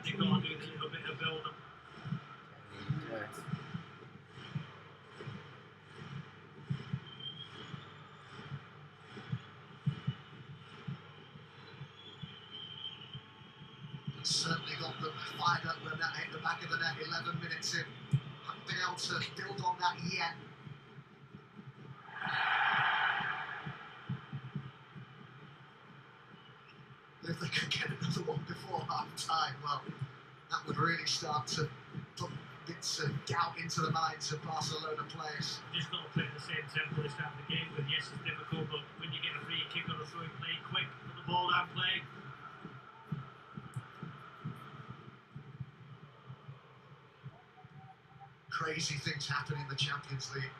when they go and do the little bit of build-up. Certainly got them fired up when that hit the back of the net 11 minutes in. Haven't been able to build on that yet. If they could get another one before half-time, well, that would really start to put bits of doubt into the minds of Barcelona players. Just got to play at the same tempo this time of the game, but yes, it's difficult, but when you get a free kick or a throw, play quick, put the ball down, play. Crazy things happen in the Champions League.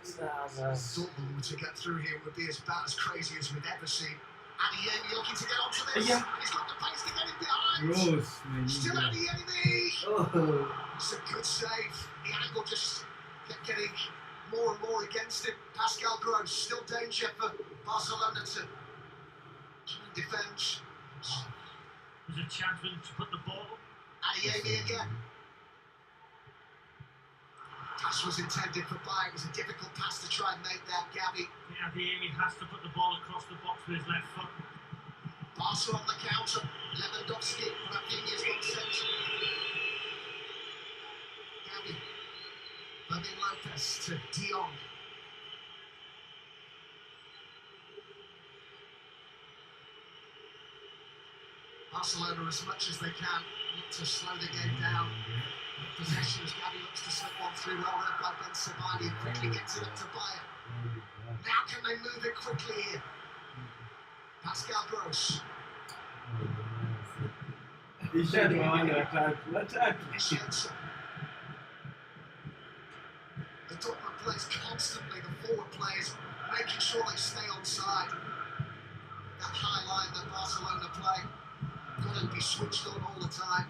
Dortmund to get through here would be about as crazy as we've ever seen. Adeyemi looking to get onto this. Yeah. He's got the pace to get him behind. Gross, man. Still Adeyemi. Oh. It's a good save. The angle just kept getting more and more against him. Pascal Gross, still danger for Barcelona to try and defend. There's a chance for them to put the ball. Adeyemi again. Pass was intended for Bayern. It was a difficult pass to try and make that. Gavi. Yeah, Adeyemi has to put the ball across the box with his left foot. Barca on the counter. Lewandowski. Rafinha's got sent. Gavi. Fermin Lopez to De Jong. Barcelona, as much as they can, look to slow the game down. Possession as Gavi looks to slip one through, well read by Ben Sabani, and quickly gets it up to Bayern. Now can they move it quickly here? Pascal Gross. Ich hätte mal eine Attack. Jensen. The Dortmund plays constantly, the forward players making sure they stay on side. That high line that Barcelona play, got to be switched on all the time.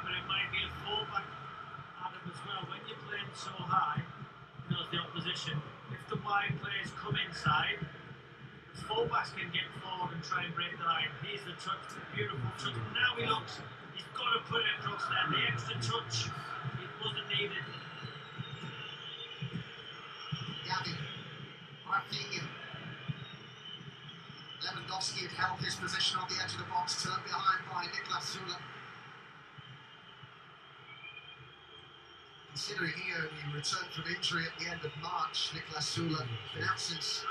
But it might be a fullback, Adam, as well. When you're playing so high, knows the opposition, if the wide players come inside, the fullbacks can get forward and try and break the line. Here's the touch, beautiful touch. Now he looks, he's got to put it across there. The extra touch, it wasn't needed. Gavi. Rafinha. Lewandowski had held his position on the edge of the box, turned behind by Niklas Süle. Considering he only returned from injury at the end of March, Niklas Süle, been out since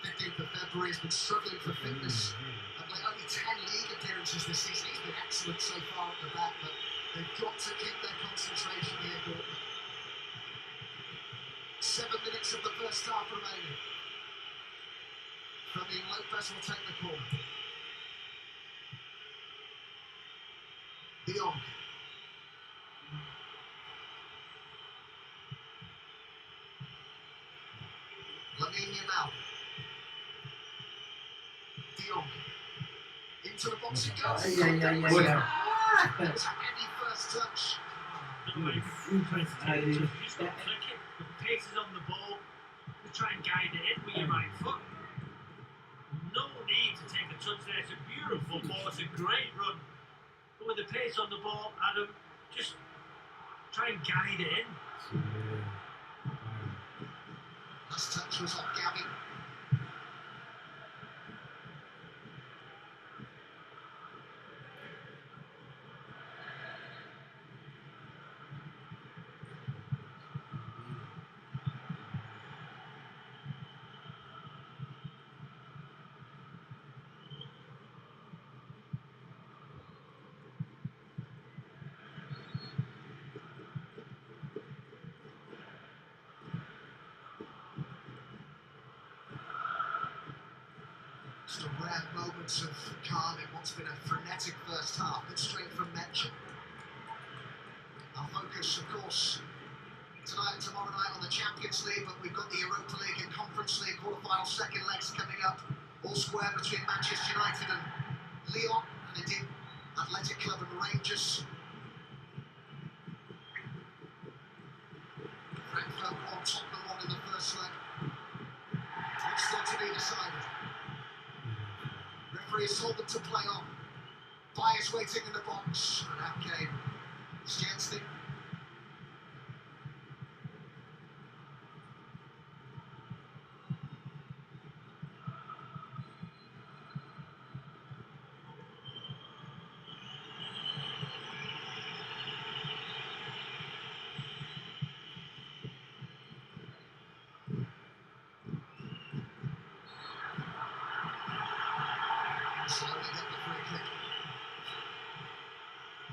15th of February, has been struggling for fitness. And like only 10 league appearances this season. He's been excellent so far at the back, but they've got to keep their concentration here, Dortmund. 7 minutes of the first half remaining. Fermin Lopez will take the call. De Jong. Lamine Yamal. De Jong. Into the box he goes. That was a heavy first touch. You just got to click it. The pace is on the ball. You try and guide it in with your right foot. No need to take a touch there. It's a beautiful ball. It's a great run. But with the pace on the ball, Adam, just try and guide it in. Last touch was off Gavi. Just a rare moments of calm in what's been a frenetic first half. Good straight from Mention. Our focus, of course, tonight and tomorrow night on the Champions League, but we've got the Europa League and Conference League quarterfinal second legs coming up. All square between Manchester United and Lyon, and indeed Athletic Club and Rangers. Frankfurt won, Tottenham won in the first leg. It's still to be decided. Referee has told them to to play on. Bayer's waiting in the box. And that came Szczęsny. Barcelona get the free kick.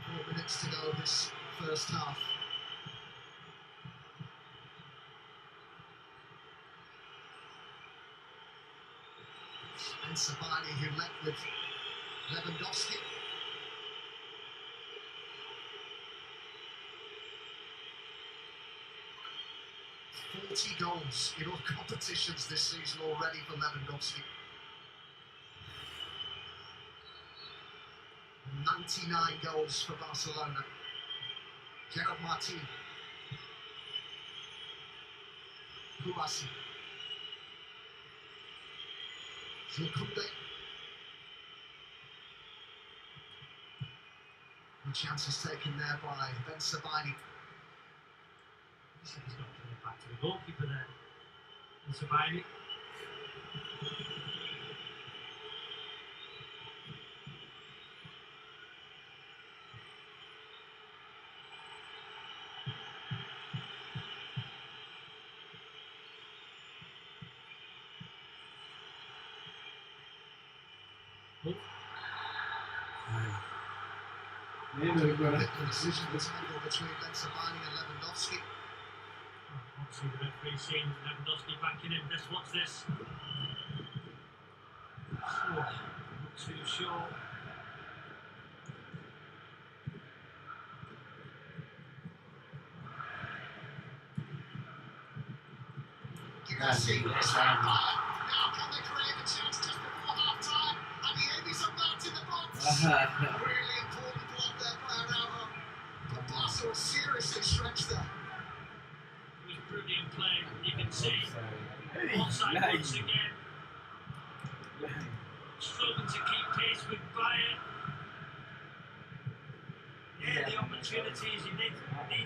4 minutes to go this first half. And Sabani, who led with Lewandowski. "40 goals in all competitions this season already for Lewandowski. 99 goals for Barcelona. Gerard Martin. Kubasi. Koundé. And chances taken there by Ben Sabani. He's not playing it back to the goalkeeper there. And Sabani. The decision was handled between Ben Sabani and Lewandowski. Obviously the referee seeing Lewandowski backing him. Just watch this. Not too sure. Kubasi. Now can they create a chance just before half time? And the Amy's about in the box. Really important block there by Araujo. But Barca was seriously stretched there. It was brilliant play. You can see onside once again. Struggling to keep pace with Bayern. Yeah, the opportunities you need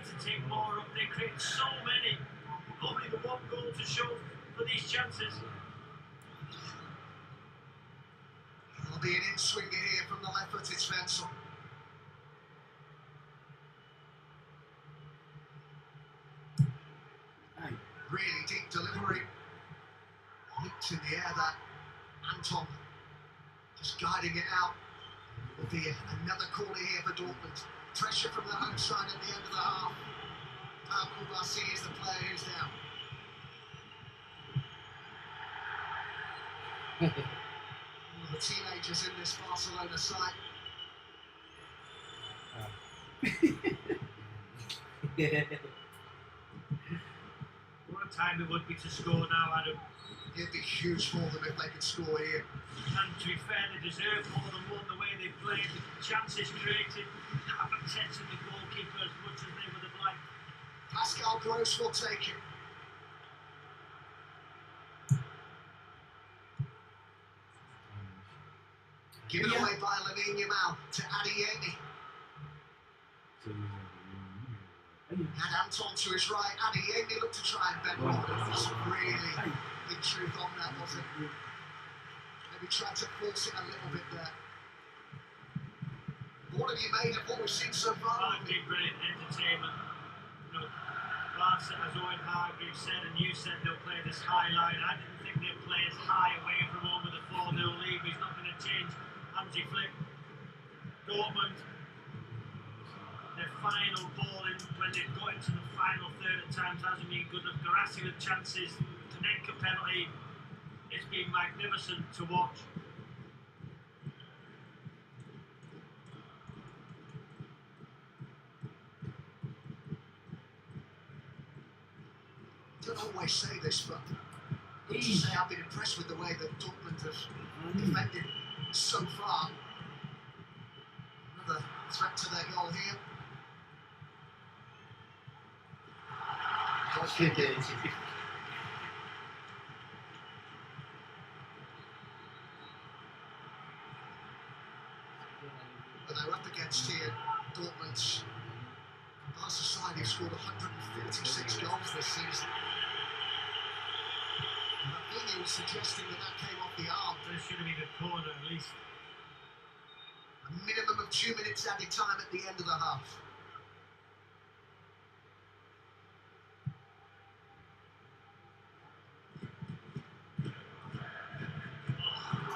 to take more up. They create so many. Only the one goal to show for these chances. There'll be an in-swinger here from the left-footed Svensson. Really deep delivery. Looped in the air that Anton just guiding it out. Will be another corner here for Dortmund. Pressure from the home side at the end of the half. Pau Kubasi is the player who's down. One of the teenagers in this Barcelona side. What a time it would be to score now, Adam. It'd be huge for them if they could score here. And to be fair, they deserve more than one the way they played. The chances created haven't tested the goalkeeper as much as they would have liked. Pascal Gross will take it. Given away by Lamine Yamal to Adeyemi. And Anton to his right. Adeyemi looked to try and bend one, but it wasn't really in truth on that, was it? Maybe tried to force it a little bit there. What have you made of what we've seen so far? Big, brilliant entertainment. You know, Barca, as Owen Hargreaves said, and you said they'll play this high line. I didn't think they'd play as high away from home with a 4-0 lead, but he's not going to change. Hansi Flick. Dortmund. Their final ball in when they've got into the final third at times hasn't been good enough. Garassi with chances, Kanenka penalty. It's been magnificent to watch. I don't always say this, but I've got to say I've been impressed with the way that Dortmund have defended so far. Another threat to their goal here. But they're up against here Dortmund's Barca side who scored 146 goals this season. And I think he was suggesting that came off the arm. There should have been a corner at least. A minimum of 2 minutes added time at the end of the half.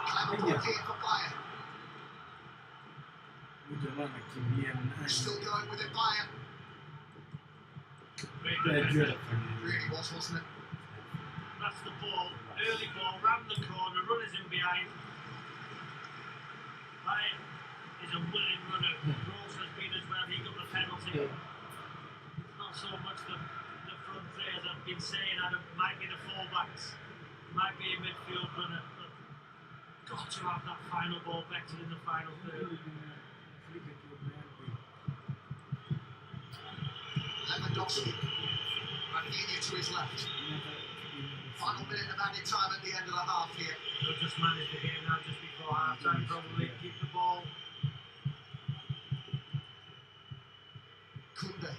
Clever ball here for Bayern. Still going with it, Bayern. Really was, wasn't it? That's the ball. Early ball, round the corner, runners in behind. Bayern is a willing runner. Rose has been as well, he got the penalty. Not so much the front players I've been saying, Adam, might be the fullbacks, might be a midfield runner, but got to have that final ball better in the final third. Lewandowski. Rafinha to his left. Final minute of added time at the end of the half here. They'll just manage the game now just before half time, probably keep the ball. Kunde.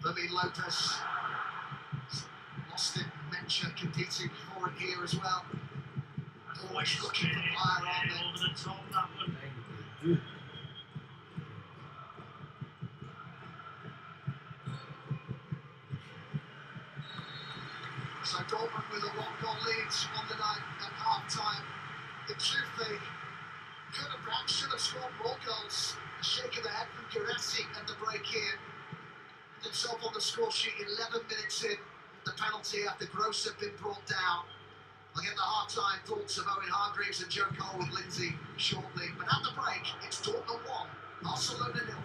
Fermin Lopez. Lost it. Mencha competing for it here as well. Always looking for fire on there. Over the top, that one. So Dortmund with a one-goal lead on the night at half-time. In truth, they could have perhaps should have scored more goals. A shake of the head from Girassi at the break here. Himself on the score sheet 11 minutes in. The penalty after Gross had been brought down. I'll get the half-time thoughts of Owen Hargreaves and Joe Cole with Lindsay shortly. But at the break, it's Dortmund 1, Barcelona 0.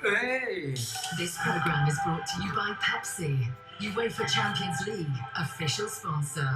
Hey! This program is brought to you by Pepsi, UEFA Champions League official sponsor.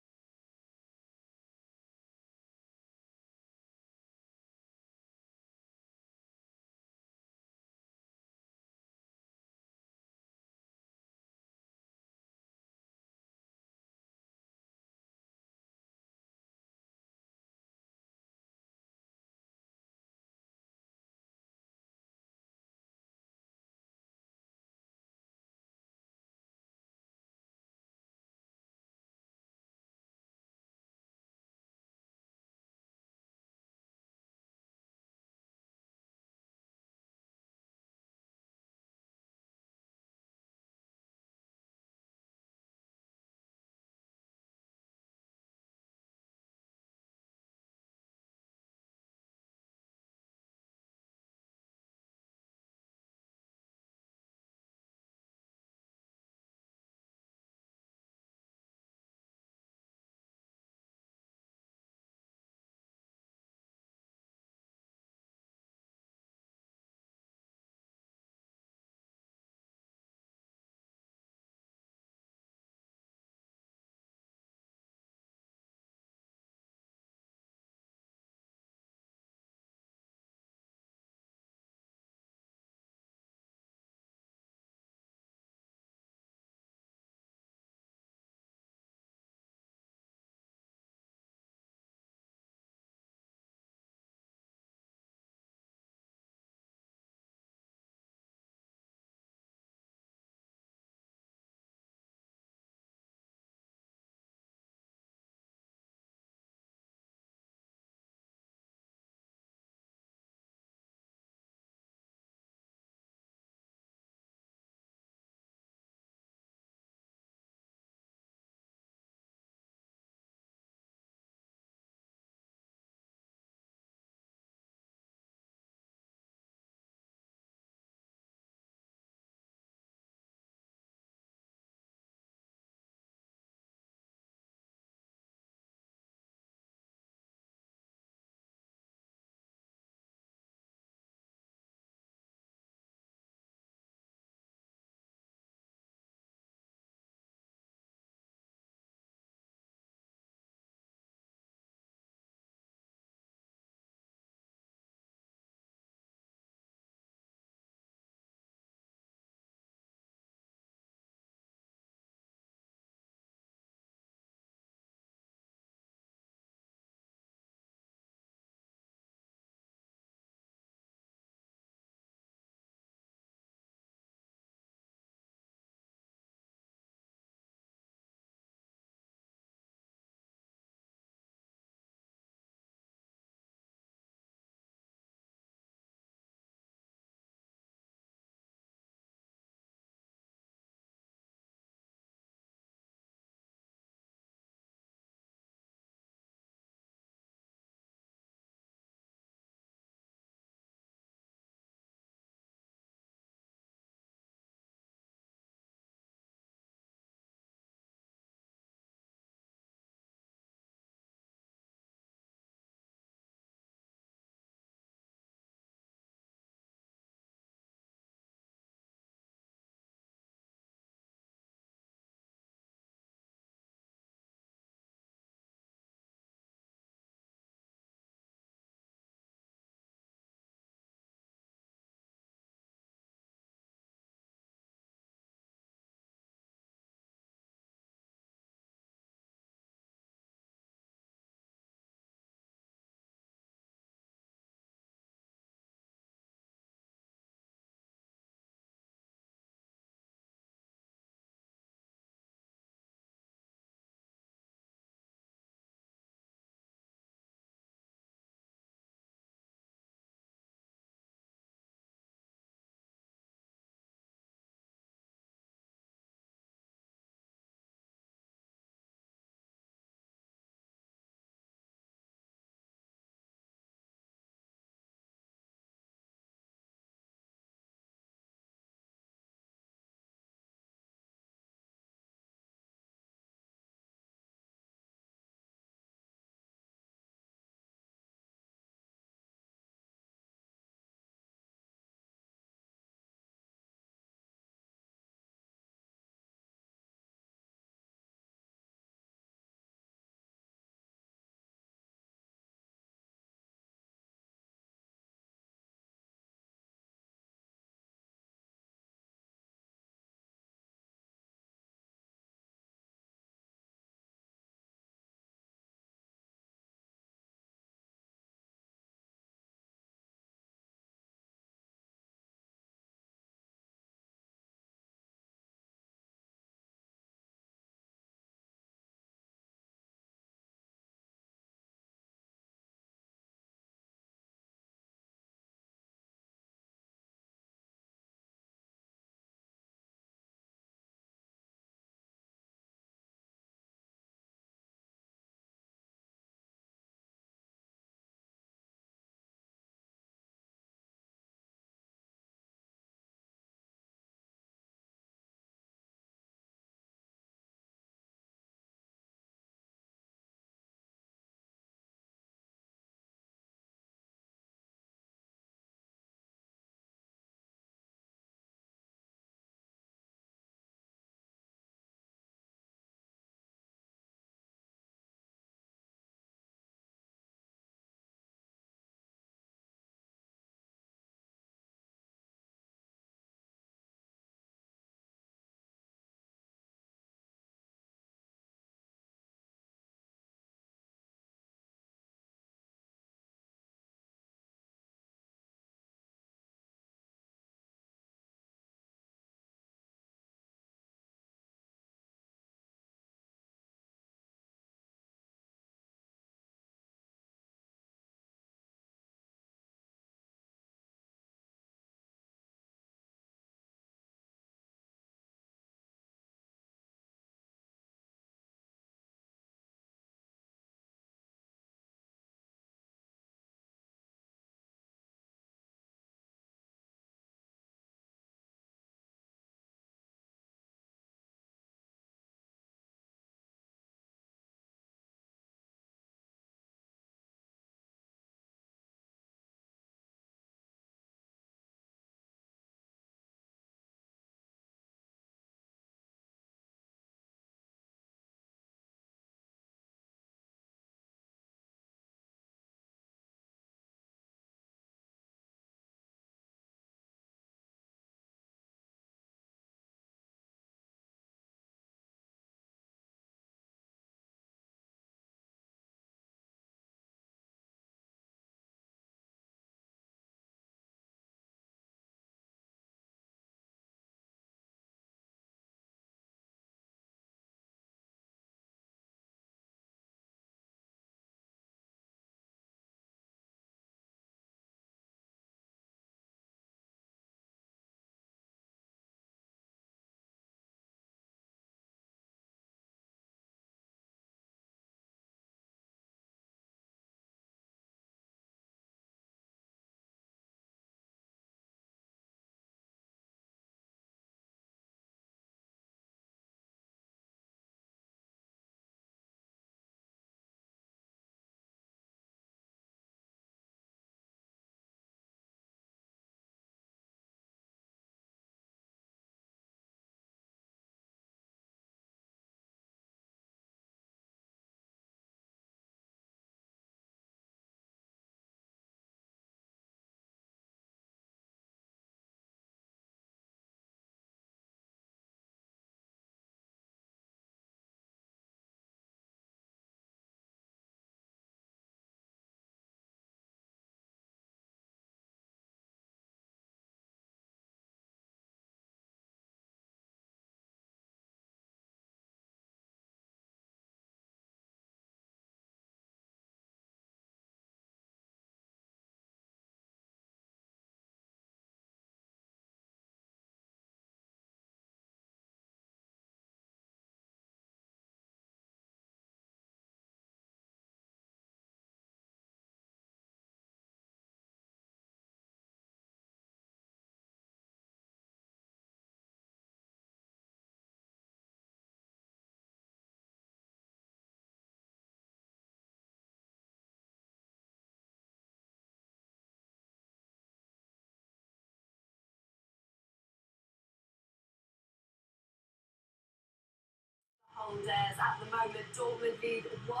Dortmunders. At the moment, Dortmund lead 1-0 at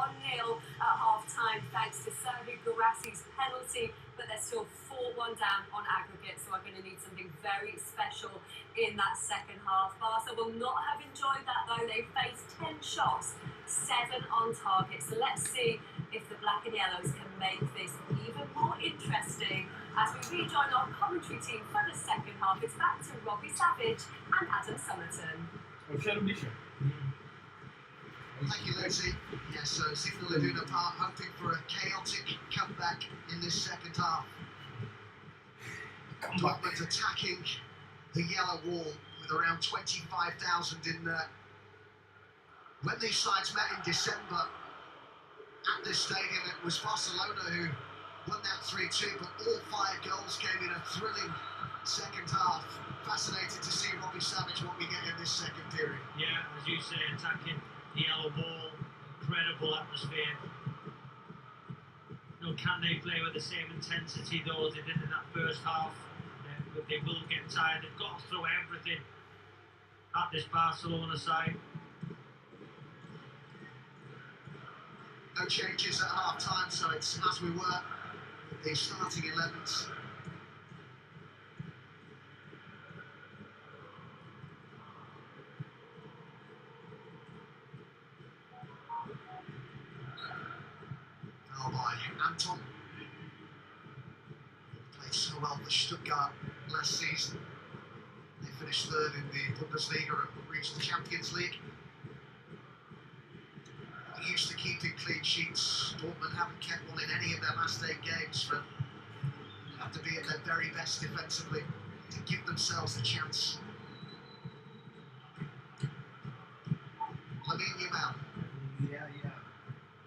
half-time thanks to Sergio Guirassi's penalty, but they're still 4-1 down on aggregate, so I'm going to need something very special in that second half. Barca will not have enjoyed that though. They faced 10 shots, 7 on target. So let's see if the black and yellows can make this even more interesting. As we rejoin our commentary team for the second half, it's back to Robbie Savage and Adam Summerton. Thank you, Lucy. Yes, so Signal Iduna Park hoping for a chaotic comeback in this second half. Dortmund attacking the yellow wall with around 25,000 in there. When these sides met in December at this stadium, it was Barcelona who won that 3-2, but all 5 goals came in a thrilling second half. Fascinating to see Robbie Savage what we get in this second period. Yeah, as you say, attacking the yellow ball, incredible atmosphere. Can they play with the same intensity though as they did in that first half? But they will get tired. They've got to throw everything at this Barcelona side. No changes at half time, so it's as we were with the starting 11s. Now by Anton. Played so well for Stuttgart last season. They finished third in the Bundesliga and reached the Champions League. Used to keeping clean sheets. Dortmund haven't kept one in any of their last 8 games, but they have to be at their very best defensively to give themselves a chance. Lamine Yamal.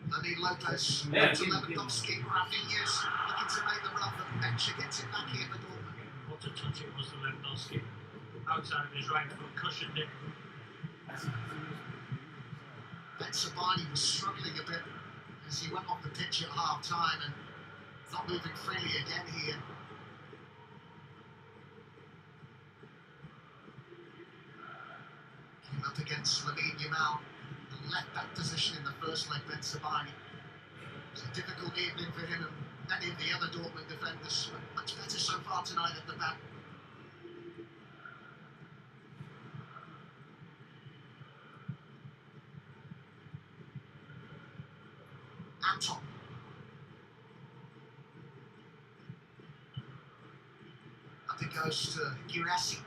Lamine Lopez. Yeah, to Lewandowski. Rafinha's looking to make the run, but Becher gets it back here for Dortmund. What a touch it was to Lewandowski. Outside of his right foot, cushioned it. Ben Sabani was struggling a bit as he went off the pitch at half time and not moving freely again here. Came up against Lamine Yamal, the left back position in the first leg, Ben Sabani. It's a difficult evening for him and many of the other Dortmund defenders, but much better so far tonight at the back. Anton. Up it goes to Guirassi.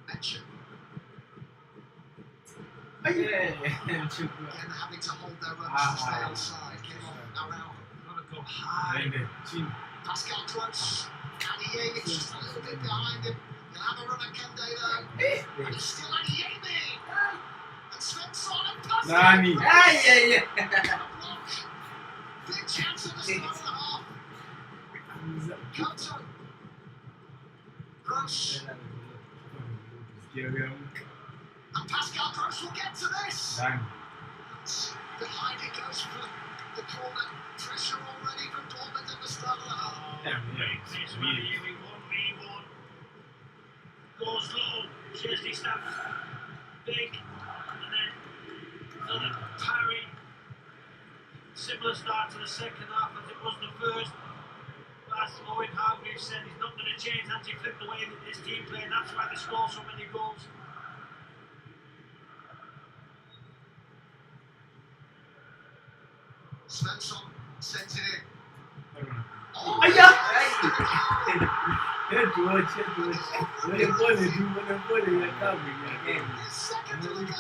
Becher. Again having to hold their runs to stay outside. Came off Araujo. Gotta go high. Pascal close. Adeyemi just a little bit behind him. He'll have a run at Kende though. And it's still Adeyemi. And Svensson and Pascal. Nani. Block. Big chance at the start of the half. Koto. Gross. And Pascal Gross will get to this. Behind it goes for the corner. Pressure already from Dortmund at the start of the half. This one here, 1v1. Goes low, Chesney stabs big, and then another parry. Similar start to the second half as it was the first. As Owen Hargreaves said, he's not going to change anti-flip the way that this team played. That's why they score so many goals. Svensson sends it in. His second of the game.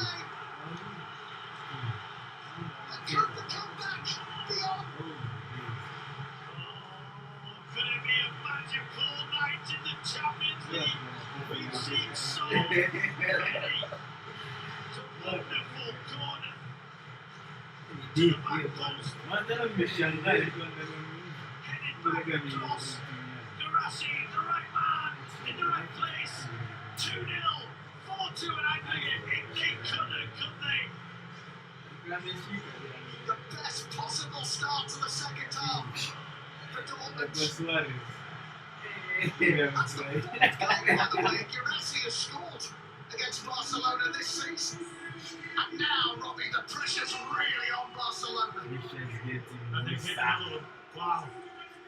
And can the comeback be on? Could it be a magical night in the Champions League? We've seen so many. It's a wonderful corner. To the back post. Headed back across. Guirassy, the right man, in the right place. 2-0, 4-2 in aggregate. If they could they? The best possible start to the second half for Dortmund. That's the fourth goal, by the way. Girassi has scored against Barcelona this season. And now, Robbie, the pressure's really on Barcelona. And they hit another one. Wow.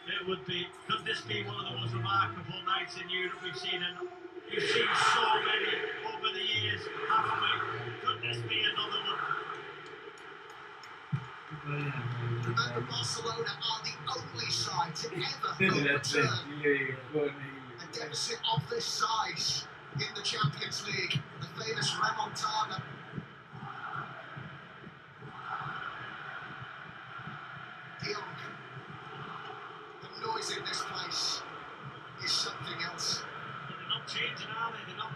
It would be, could this be one of the most remarkable nights in Europe we've seen? And we've seen so many over the years, haven't we? Could this be another one? Remember, Barcelona are the only side to ever overturn a deficit of this size in the Champions League. The famous remontada. De Jong. The noise in this place is something else. But they're not changing, are they? They're not,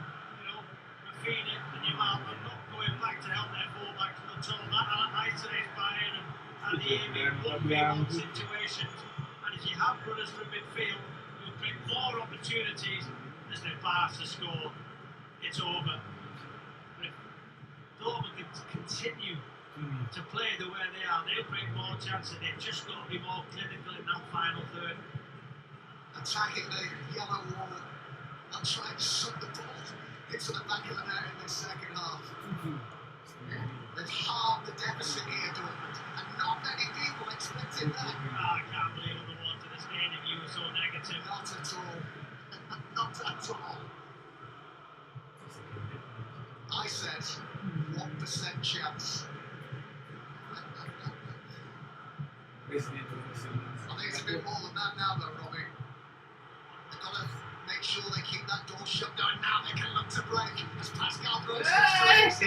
Rafinha and Yamal are not going back to help their fullbacks at all. That isolates Bayern and the aiming 1v1 situations. And if you have runners from midfield, you'll bring more opportunities as the Barca score. It's over. But if Dortmund can continue to play the way they are, they bring more chances. They've just got to be more clinical in that final third. Attacking the yellow wall and trying to suck the ball into the back of the net in this second half. They've halved the deficit here, Dortmund, and not many people expected that. I can't believe on the water this game if you were so negative. Not at all. Not at all. I said 1% chance. I think it's a bit more than that now, though, Robbie. They've got to make sure they keep that door shut down. Now they can look to break as Pascal Gross is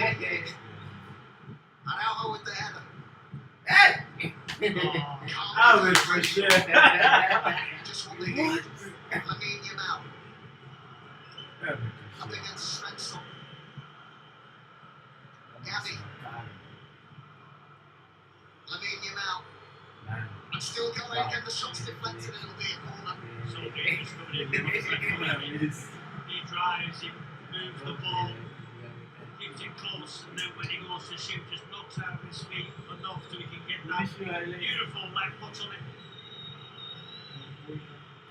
and Alva with the header. I was for sure. Just what they needed. Lamine Yamal up against Svensson. Gavi. Lamine Yamal. And still going, and the shot's deflected, and it'll be a corner. So dangerous coming in. He drives, he moves the ball, keeps it close, and then when he goes to shoot, just knocks out of his feet enough so he can get that beautiful left foot on it.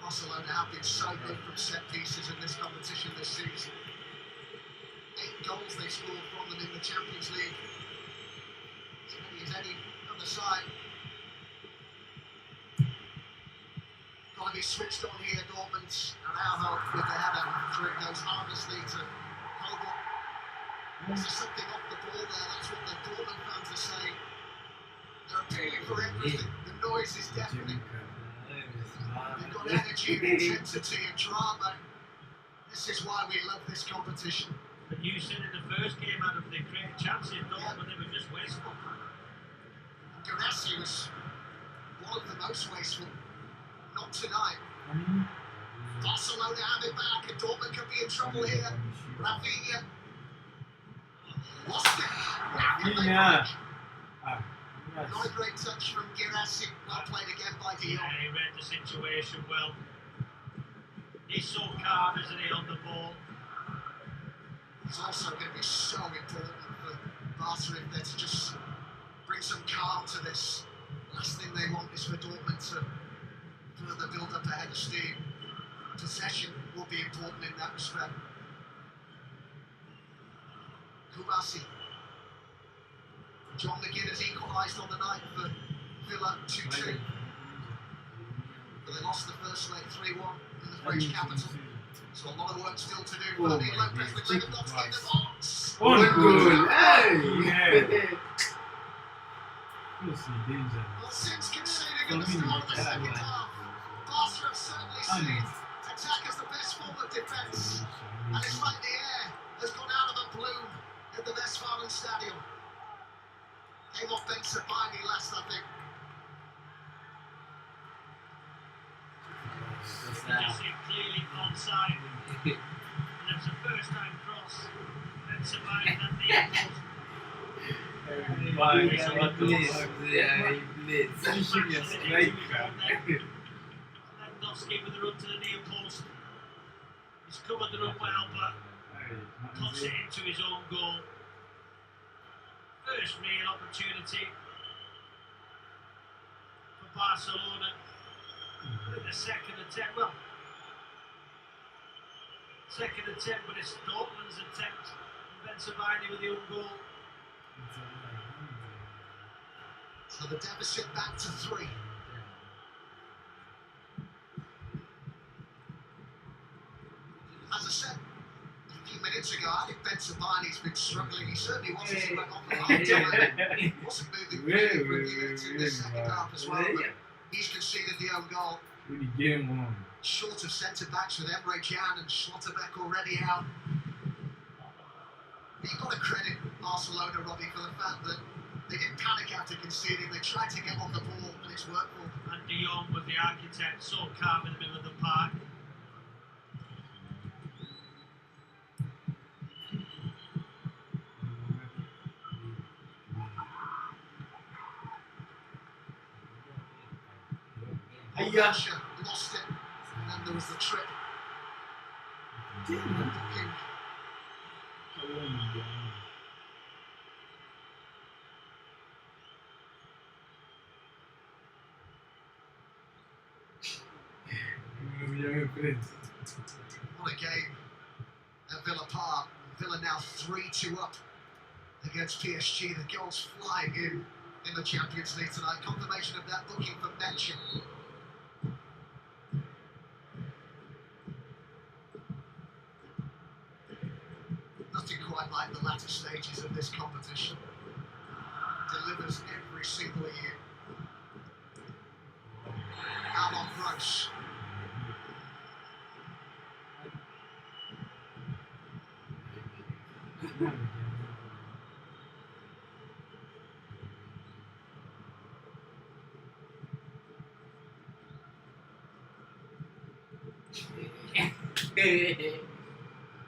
Barcelona have been so good from set pieces in this competition this season. 8 goals they scored from them in the Champions League. As many as any other side. Got to be switched on here, Dortmund, and Arho with the header through it goes harmlessly to Kobel. There's something off the ball there, that's what the Dortmund fans are saying. They're appealing for everything, the noise is deafening. They've got energy, intensity and drama. This is why we love this competition. But you said in the first game, Adam, they created chances, Dortmund, they were just wasteful. Girassi was one of the most wasteful. Not tonight. Barcelona have it back and Dortmund could be in trouble here. Rafinha. Lost it. Yeah. Not a great touch from Girassi. Well played again by De Jong. Yeah, he read the situation well. He's so calm, isn't he, on the ball? It's also going to be so important for Barca if they're to just bring some calm to this. Last thing they want is for Dortmund to further build up ahead of steam. Possession will be important in that respect. Kubasi. John McGinn has equalised on the night for Villa 2-2. But they lost the first leg 3-1 in the French capital. So a lot of work still to do. Fermin Lopez with Lewandowski in the box. One goal! Hey! Well, since conceding at the start of the second half, Barca have certainly seen attack as the best form of defence. And it's like the air has gone out of the balloon at the Westfalen Stadium. Came off bench Sabani last, I think. You see clearly onside. And it was a first time cross. And Sabani had the post. Lewandowski with the run to the near post. He's covered the run well, but puts it into his own goal. First real opportunity for Barcelona. In the second attempt, well, second attempt, but it's Dortmund's attempt. Ben Sabani with the own goal. So the deficit back to 3. As I said a few minutes ago, I think Ben Sabani's been struggling. He certainly wasn't to back on the line time. He wasn't moving really for units in the second half as well. But he's conceded the own goal. Short of centre backs with Emre Can and Schlotterbeck already out. You've got to credit Barcelona, Robbie, for the fact that they didn't panic after conceding. They tried to get on the ball, and it's worked for them. And De Jong was the architect, so calm in the middle of the park. Borussia lost it, and then there was the trip. What a game at Villa Park. Villa now 3-2 up against PSG. The goals flying in the Champions League tonight. Confirmation of that booking for Mention. Nothing quite like the latter stages of this competition. Delivers every single year. Alon Gross.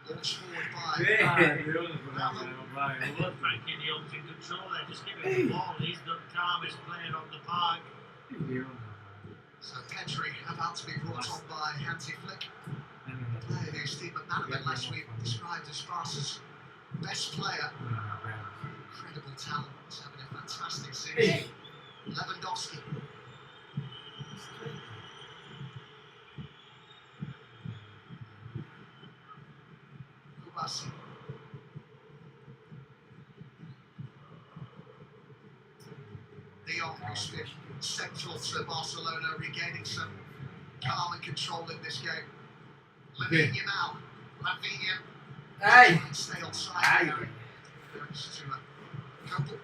Launched forward by Frankie De Jong's in control there. Just give him the ball. He's the calmest player on the park. So Pedri about to be brought on by Hansi Flick. A player who Steve McManaman last week described as Barca's best player. Incredible talent. He's having a fantastic season. Lewandowski. Kubasi. De Jong, who's been central to Barcelona regaining some calm and control in this game. Lamine Yamal. Rafinha. Hey! Trying to stay on side there. Goes to a couple.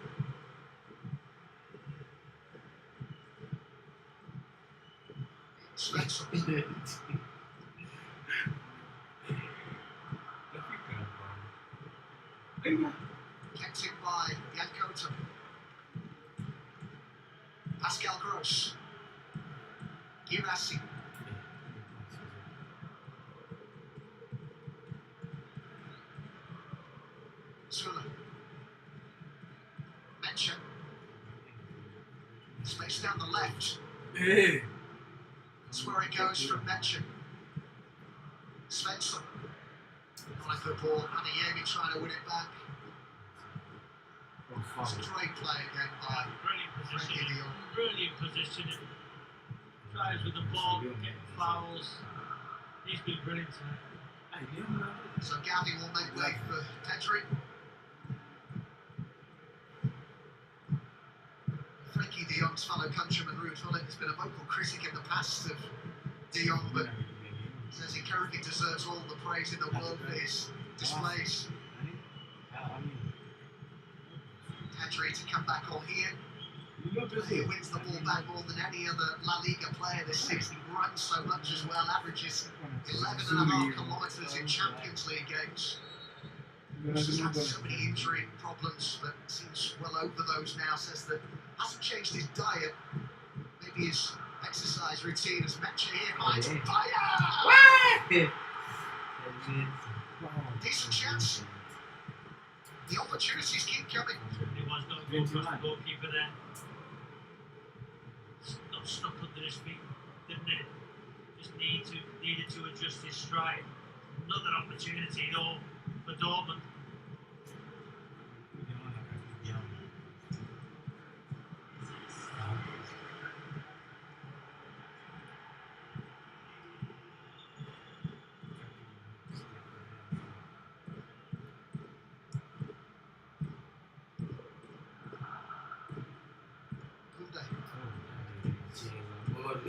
Svensson. Kept in by Yankota. Pascal Gross. Girassi. Zula. Mention. Space down the left. That's where it goes from Mention. Svensson. Not a good ball. Adeyemi trying to win it back. It's a great play again by Brilliant Frankie positioning. De Jong. Brilliant positioning. Drives with the ball, getting fouls. He's been brilliant tonight. So Gavi will make way for Pedri. Frankie De Jong's fellow countryman Ruud Gullit has been a vocal critic in the past of De Jong, but says he currently deserves all the praise in the world for his displays. Pedri to come back on here. He wins the ball back more than any other La Liga player this season. He runs so much as well, averages 11.5 kilometres in Champions League games. He's had so many injury problems, but seems well over those now. Says that hasn't changed his diet, maybe his exercise routine. As mentioned here, finds fire! Decent chance. The opportunities keep coming. It was not good for the goalkeeper there. Not stuck under his feet, didn't it? Just needed to adjust his stride. Another opportunity though for Dortmund.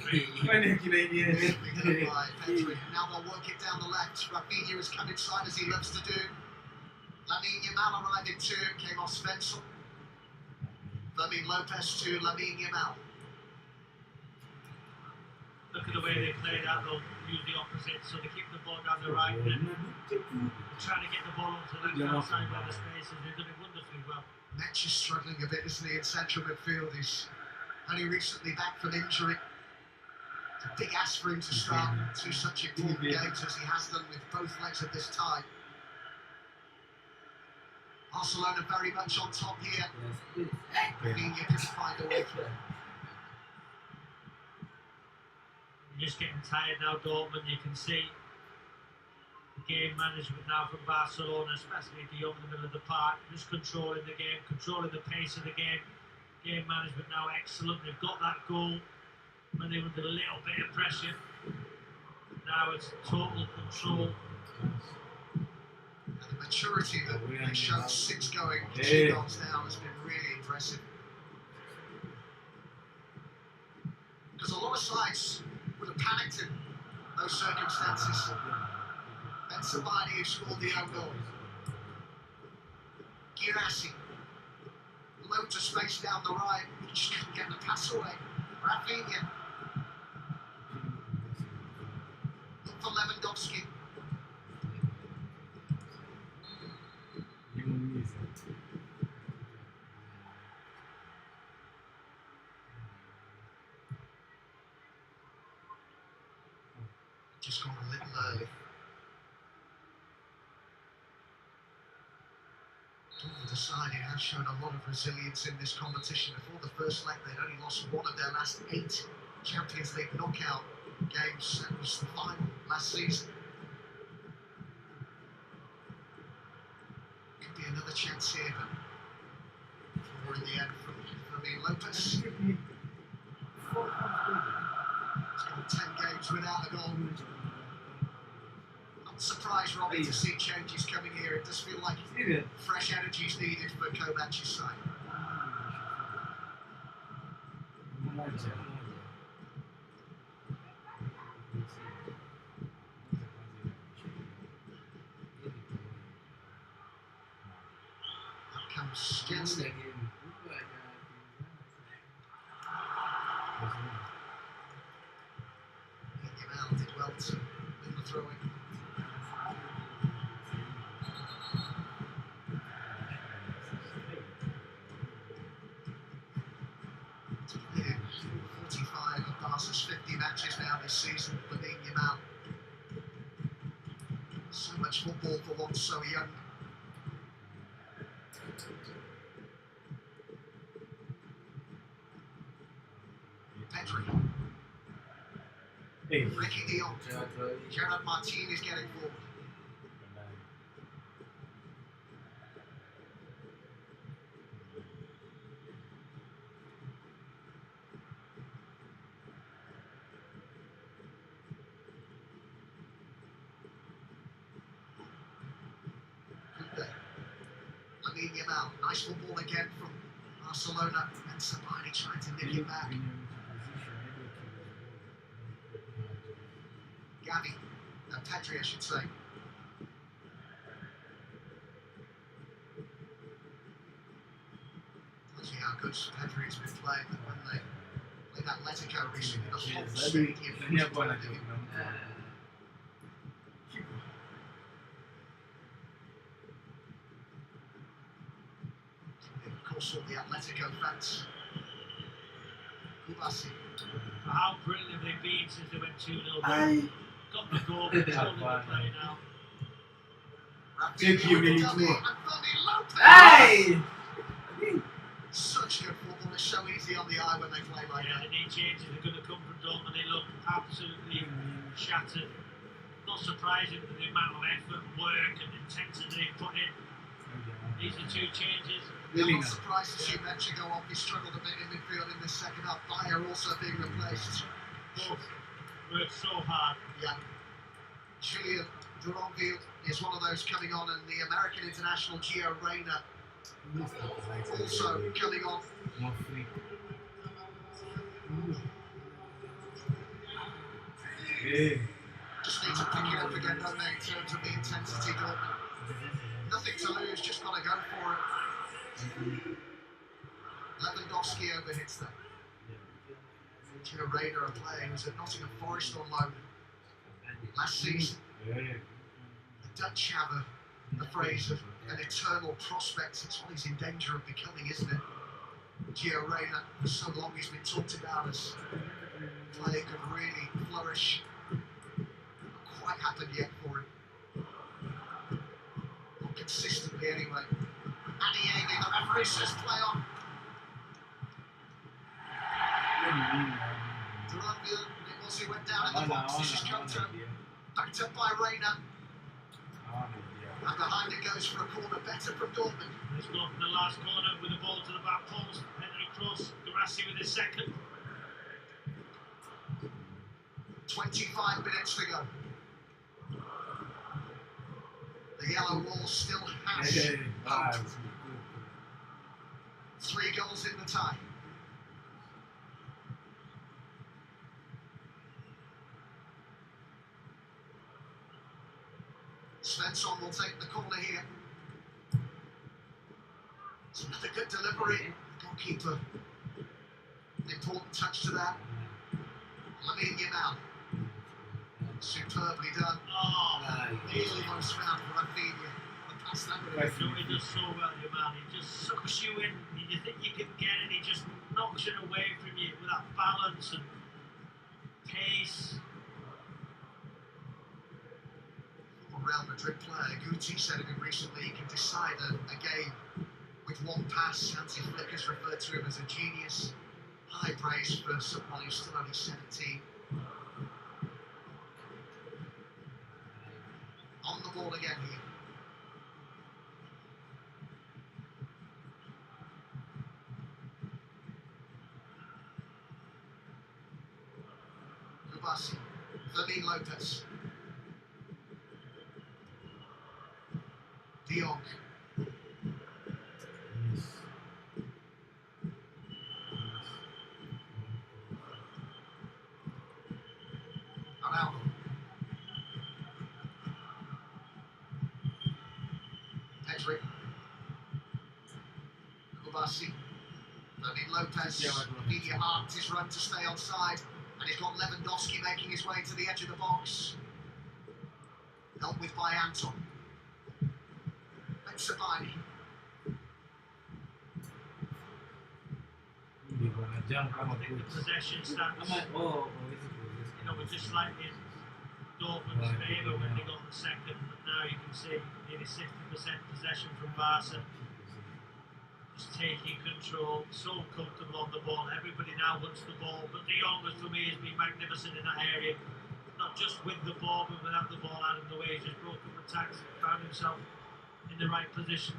Olha que nem Beautifully done by Pedri. Now they'll work it down the left. Rafinha has come inside as he loves to do. Lamine Yamal arriving too, came off Spencer. Fermin Lopez to Lamine Yamal. Look at the way they play that, they'll use the opposite, so they keep the ball down the right and then trying to get the ball onto the left-hand side where the space is. They've done it wonderfully well. Metch is struggling a bit, isn't he, in central midfield? He's only recently back from injury. It's a big ask for him to start two such important games as he has done with both legs of this tie. Barcelona very much on top here. Rafinha couldn't find a way through. You're just getting tired now, Dortmund. You can see the game management now from Barcelona, especially De Jong in the middle of the park, just controlling the game, controlling the pace of the game. Game management now excellent. They've got that goal when they were under a little bit of pressure. Now it's total control. And the maturity that they showed since going 2 goals down has been really impressive. Because a lot of sides would have panicked in those circumstances. Benzema, who scored the own goal. Girassi. Loads of space down the right. He just couldn't get the pass away. Rafinha. Look for Lewandowski. Just gone a little early. Dortmund decided has shown a lot of resilience in this competition. Before the first leg, they'd only lost one of their last 8 Champions League knockout games. That was the final last season. Could be another chance here, but 4 in the end from Fermin Lopez. He's got 10 games without a goal. Not surprised, Robbie, to see changes coming here. It does feel like fresh energy is needed for Kovac's side. Out comes Jensen. Yamal did well to win the throw-in. Yeah, 45 of Barca's 50 matches now this season. Lamine Yamal. So much football for one so young. Pedri. Ricky De Jong. Gerard Martin is getting forward. Lamine Yamal, nice football again from Barcelona, and Sabani trying to nick it back. Gavi, Pedri, I should say. Tells you how good Pedri has been playing. That when they played Atletico recently, the whole stadium was building. Of course, all the Atletico fans. Kubasi. How brilliant have they been since they went 2-0 down? Got the goal, controlling the play now. Rafinha with the dummy, and Fermin Lopez. Hey! Such good football. It's so easy on the eye when they play like Yeah, that. they need changes. They're going to come from Dortmund. They look absolutely shattered. Not surprising with the amount of effort, work, and intensity they put in. These are 2 changes. I'm not surprised to see Metch go off. He struggled a bit in midfield in this second half. Bayer also being replaced. Both worked so hard. Yeah. Julian Duranville is one of those coming on, and the American international Gio Reyna also coming on. Yeah. Just need to pick it up again, don't they, in terms of the intensity, Dortmund. Nothing to lose, just got to go for it. Lewandowski overhits them. Gio Reyna, a player who was at Nottingham Forest on loan last season. The Dutch have the phrase of an eternal prospect. It's what he's in danger of becoming, isn't it? Gio Reyna, for so long he's been talked about as a player could really flourish. Not quite happened yet for him. Not consistently anyway. Aniemi, the referee says play on. Duranville, it was he went down in the box. This is Koto. Backed up by Reyna. And behind it goes for a corner, better from Dortmund. Let's go for the last corner with the ball to the back post. Henry Cross, Garassi with his second. 25 minutes to go. The yellow wall still has hope. 3 goals in the tie. Svensson will take the corner here. It's another good delivery. Goalkeeper, an important touch to that. Lamine Yamal. Superbly done. Oh, Nearly most found for Rafinha. What a pass that would have been. he does so well, Yamal. He just sucks you in. You think you can get it, he just knocks it away from you with that balance and pace. Real Madrid player Guti said of him recently he can decide a game with one pass. Hansi Flick has referred to him as a genius. High praise for someone who's still only 17. On the ball again here. Kubasi, Fermin Lopez. De Jong. Araujo. Pedri. Kubasi. Fermin Lopez. Media arced his run to stay onside, and he's got Lewandowski making his way to the edge of the box. Helped with by Anton. Sabani. I think the possession stats, were just slightly in Dortmund's favour when they got the second, but now you can see nearly 60% possession from Barca. Just taking control, so comfortable on the ball. Everybody now wants the ball, but De Jong, for me, has been magnificent in that area. Not just with the ball, but without the ball out of the way. He just broke up attacks and found himself in the right position.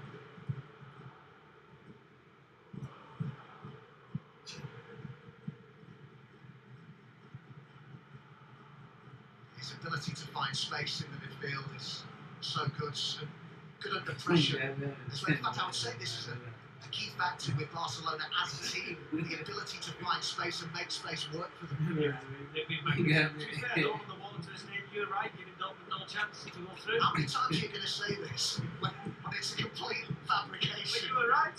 His ability to find space in the midfield is so good, so good under pressure. As well, in fact, I would say this is a key factor with Barcelona as a team, the ability to find space and make space work for them. They've been magnificent. To be fair, though, on the wall to the stage, you're right, giving Dortmund no chance to go through. How many times are you going to say this when it's a complete fabrication? But you were right.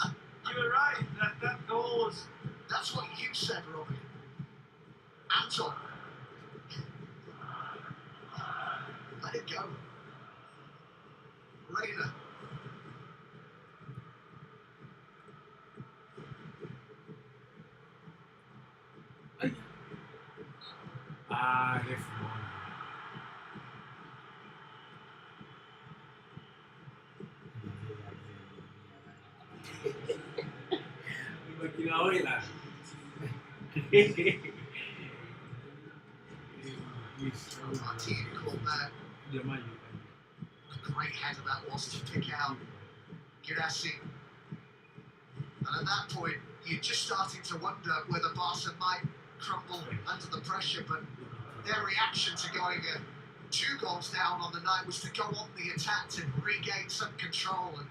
You were right. That goal was... That's what you said, Robbie. Anton. Let it go. Reyna. This one. Martin called that. A great header that was to pick out Girassi. And at that point, you're just starting to wonder whether Barca might crumble under the pressure, but their reaction to going 2 goals down on the night was to go on the attack to regain some control, and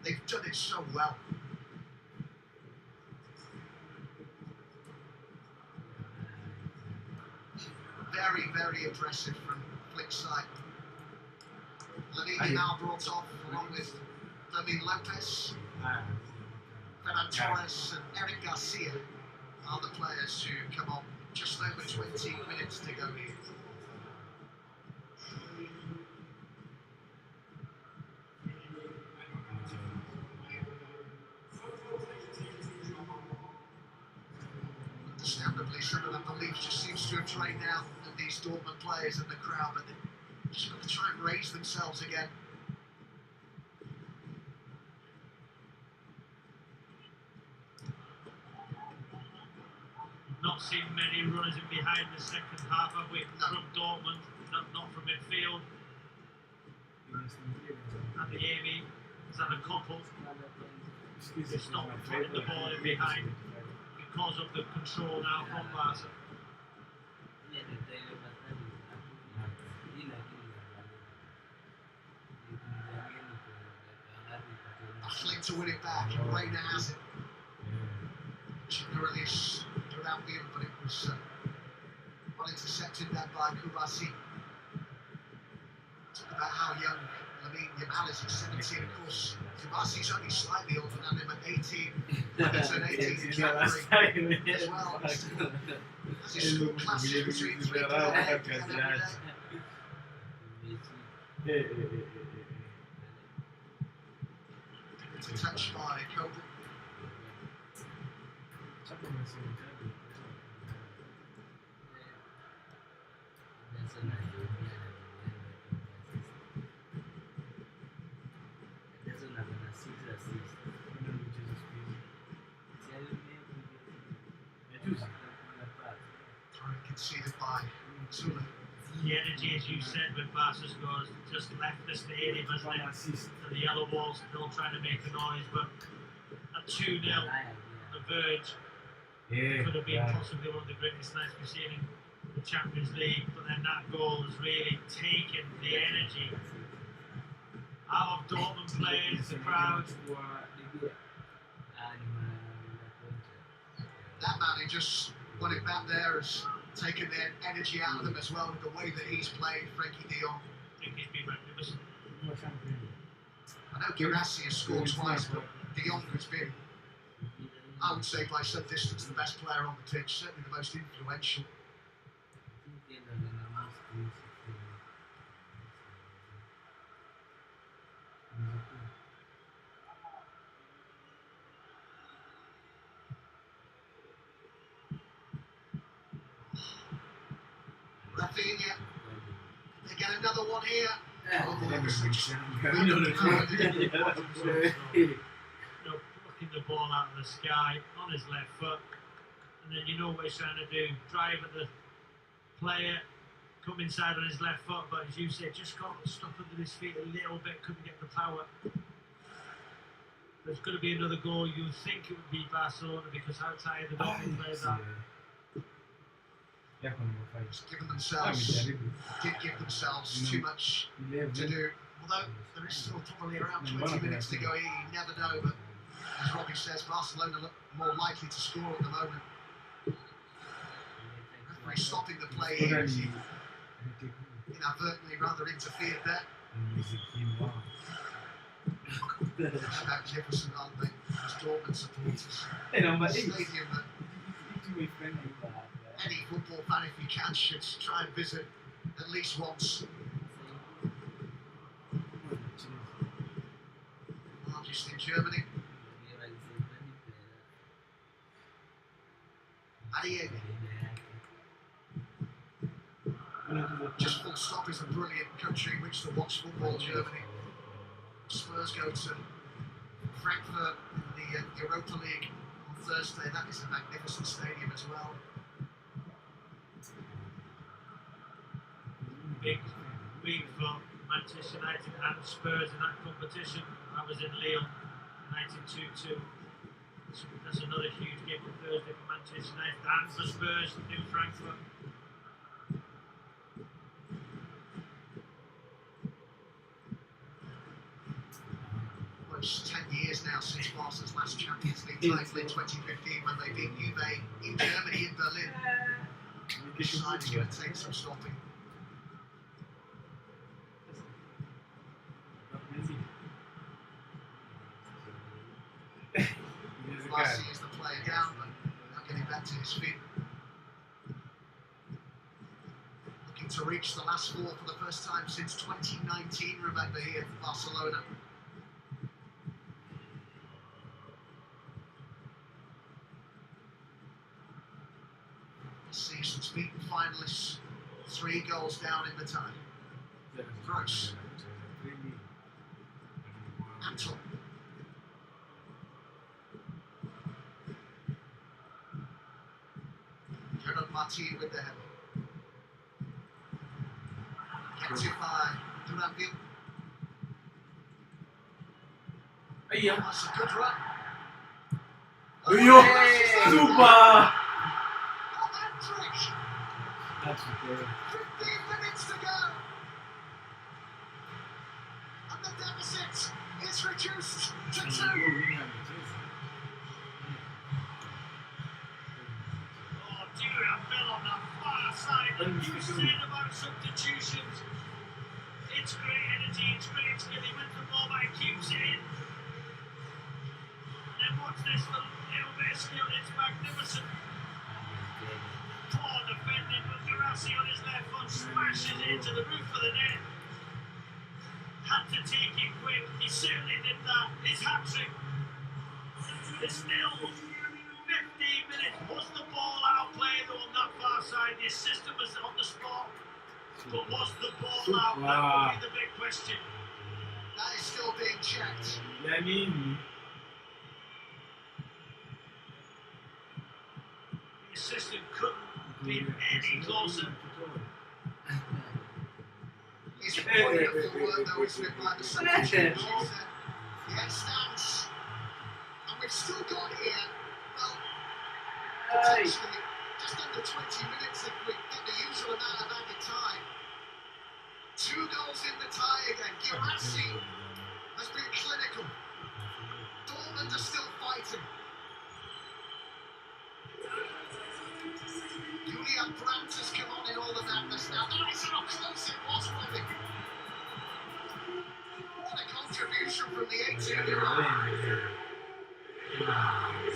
they've done it so well. very, very impressive from Flick's side. Lamine now brought off along with Fermin Lopez, Ferran Torres and Eric Garcia are the players who come on just over 20 minutes to go here. Understandably, some of the belief just seems to have drained out of these Dortmund players and the crowd, but they've just got to try and raise themselves again. Not seen many runners in behind the second half, have we? No. From Dortmund, not from midfield. And the Amy has had a couple. They stopped putting the ball in behind because of the control now from Barca. Battling to win it back, and Reina has it. She released around field, but it was well intercepted then by Kubasi. Talk about how young Lamine Yamal is at 17, of course. Kubasi's only slightly older than him at 18. He turned 18 in January as well. As his school classes between 3 and 8 every day. It's a touch by Kobe. Conceded by Zula. The energy, as you said, with Barca scores just left the stadium, hasn't it? And the yellow walls still trying to make a noise, but at 2-0, the verge could have been possibly one of the greatest nights we've seen in the Champions League, but then that goal has really taken the energy out of Dortmund players, the crowd. That man who just won it back there has taken their energy out of them as well with the way that he's played, Frankie de Jong. I think he's been magnificent. I know Girassi has scored twice, but de Jong has been, I would say, by some distance the best player on the pitch, certainly the most influential. Rafinha, they get another one here. Plucking the ball out of the sky on his left foot, and then you know what he's trying to do, drive at the player, come inside on his left foot, but as you said, just got to stop under his feet a little bit, couldn't get the power. There's going to be another goal. You would think it would be Barcelona because how tired the Dortmund players are. Just giving themselves, did give themselves too much to do. Although there is still probably around 20 minutes to go here, you never know. But as Robbie says, Barcelona look more likely to score at the moment. Referee stopping the play here as he inadvertently rather interfered there. Magnificent, aren't they? As Dortmund supporters. Stadium that any football fan, if you can, should try and visit at least once. Largest in Germany. Adieg. Just full stop is a brilliant country in which to watch football, Germany. Spurs go to Frankfurt in the Europa League on Thursday. That is a magnificent stadium as well. Big week for Manchester United and Spurs in that competition. I was in Lille, United 2-2. So that's another huge game on Thursday for Manchester United and for Spurs in Frankfurt. Well, it's 10 years now since Barca's last Champions League title in 2015 when they beat Juve in Germany, in Berlin. This side is going to take some stopping. Barcelona is the player down, but not getting back to his feet. Looking to reach the last four for the first time since 2019, remember, here for Barcelona. This season's beaten finalists, 3 goals down in the tie. Gross. Anton. Gerard Martin with the header. Gets it by Duranville. That's a good run. Yo, super! Oh, Hendrick! That's okay. 15 minutes to go. And the deficit is reduced to 2. Oh, Duranville on the far side. And you said about substitutions. It's great energy, it's great skill. He wins the ball back, keeps it in. And then watch this little bit of skill, it's magnificent. Poor defending, but Barassi on his left foot smashes it into the roof of the net. Had to take it quick, he certainly did that. His hat-trick is still 15 minutes. Was the ball outplayed on that far side? The assistant was on the spot. But was the ball out? That would be the big question. That is still being checked. I mean, The assistant couldn't be any closer. It's wonderful work though, isn't it, by the substitutions. Yeah, it stands. And we've still got here, well, potentially just under 20 minutes if we get the usual amount of added time. 2 goals in the tie again. Girassi has been clinical. Dortmund are still fighting. Julian Brandt has come on in all the madness now. That is how close it was with him. What a contribution from the 18-year-old.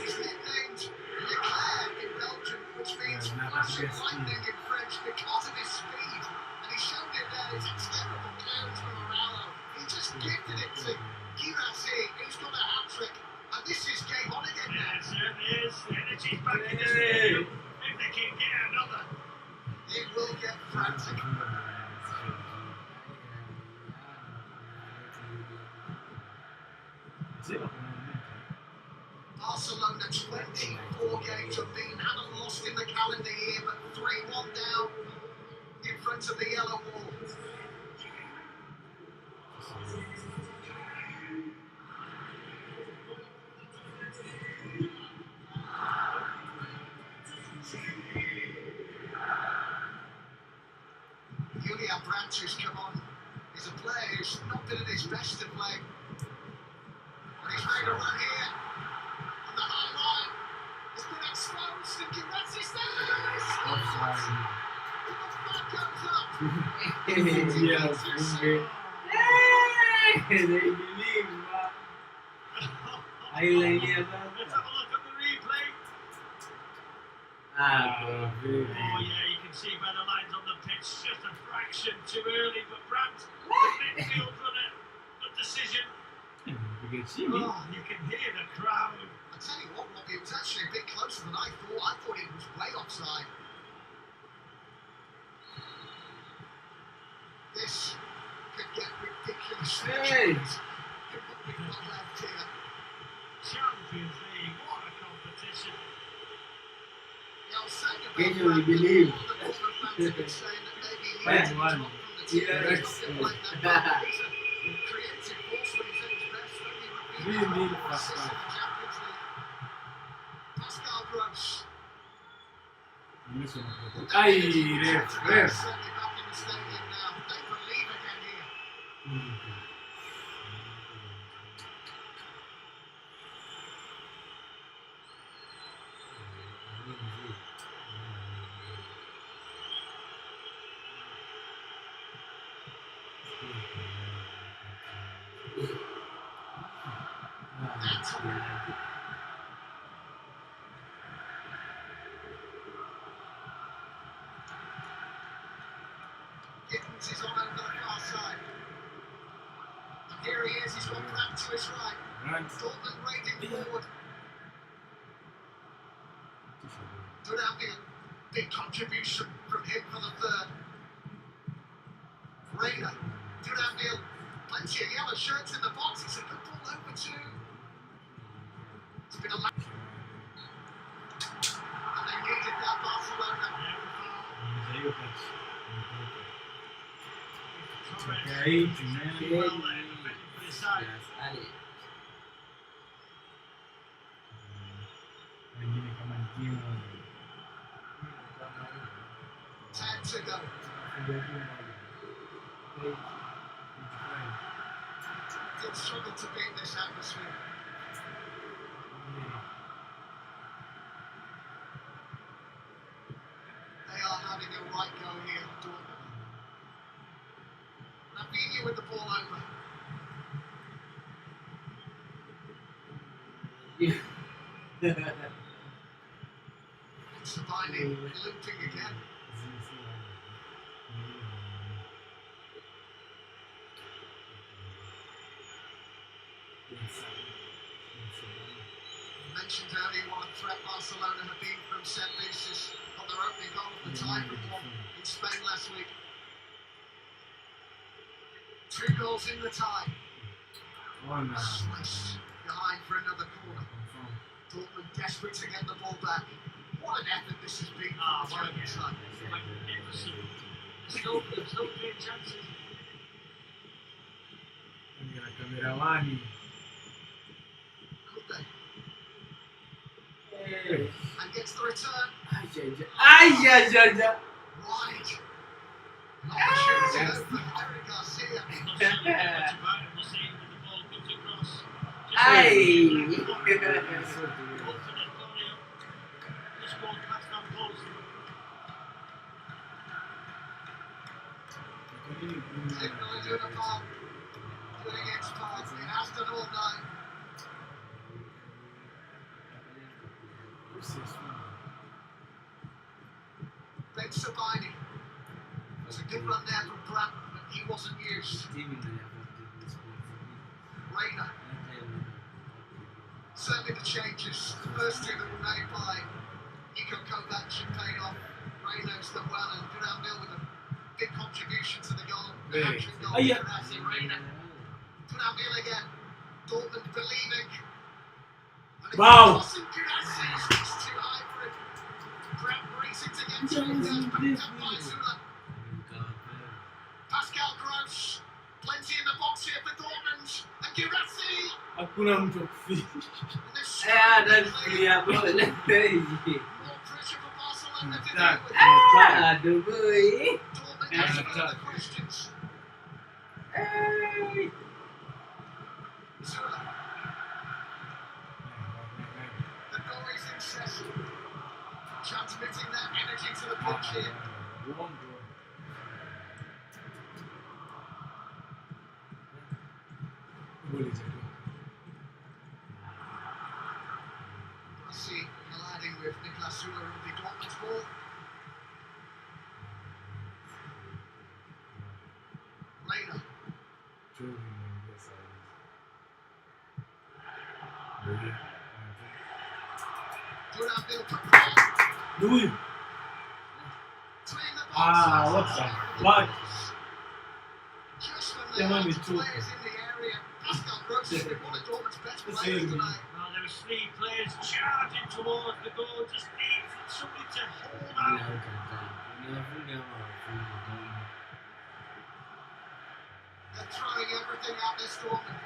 He's nicknamed Leclerc in Belgium, which means flash of lightning in French because of his speed. And he showed it there. It's a terrible clearance from Moralo. He just gifted it to Girassi, who's got a hat-trick. And this is game on again now. Yeah, it certainly is. The energy's back in the stadium. If they can get another. It will get frantic. Barcelona 24 games unbeaten, haven't lost in the calendar year, but 3-1 down in front of the yellow wall. Julian Brandt, who's come on, is a player who's not been at his best of late. But he's made a run here. On the high line, it's been exposed, and Girassi's there! And the flag goes up! they believe, I like it. Let's have a look at the replay. Ah, Oh yeah, you can see by the lines on the pitch, just a fraction too early, but Brandt, the midfield runner, the decision. Oh, you can hear the crowd. I tell you what, Robbie, it was actually a bit closer than I thought. I thought it was way offside. This could get ridiculous. Hey! We've got left here. Champions League, what a competition. Yeah, I was saying about Can you believe? all the Dortmund fans have been saying that maybe he Bad needs to one. drop from the team. Yeah, He's not been like that. He's a creative force when he's at his best. Only Really repeated need assists in Pascal. the Champions League. Pascal Gross. Ay, Certainly ref. back in the stadium now. They believe again here. Gittins is on over the far side. And here he is, he's got Brandt to his right. Dortmund raiding forward. Good outfield. Big contribution from him for the third. Reina. Good outfield. Plenty of yellow shirts in the box. It's a good ball over two. It's been a and they needed that Barcelona. Well there, defending for his side. Allez. 10 to go. They'll struggle to beat this atmosphere. They are having a right go here, Dortmund. Rafinha with the ball over. Sabine looping again. Mentioned earlier what a threat Barcelona have been from set pieces on their opening goal of the tie from one in Spain last week. 2 goals in the tie. Sliced behind for another corner. Dortmund desperate to get the ball back. What an effort this has been from the German side. Magnificent. Still great chances. Could they? And gets the return. Ay, ay, ay, ay. Wide. Opportunity open. Eric Garcia. Not sure much about it. We'll see when the ball comes across. Ay. Just ball past that post. Signalling doing a foul. Doing its part. It has done all night. Ben Sabine. There's a good run there from Brandt, but he wasn't used. Reina. Certainly the changes, the first 2 that were made by Niko Kovac paid off. Reina's done well and good outfield with a big contribution to the goal. The hat-trick goal. Gurasi, Reina. Good outfield again. Dortmund believing. And again, Wow. Gurasi, it's too high for him. Brandt racing to get to him. Goes back up by Zula. Pascal Gross. Plenty in the box here for Dortmund. And Gurasi. Hakuna mtu kuficha. And they're Ada struggling. dia boleh. More pressure for Barcelona to deal Tak. with. Aduh boy. Dortmund has further questions. Hey. Zula. The noise incessant. Transmitting that energy to the pitch here. Gurasi colliding with Niklas Zula on the Dortmund's ball. Reina. Good outfield for Brandt. Dude. Between the box. Ah, what the fuck? Just when Yeah, they man, had we the took players in the area, Pascal Gross has been one of Dortmund's best This players is- tonight. Now there was 3 players charging towards the goal. Just need somebody to hold out. They're throwing everything at this Dortmund.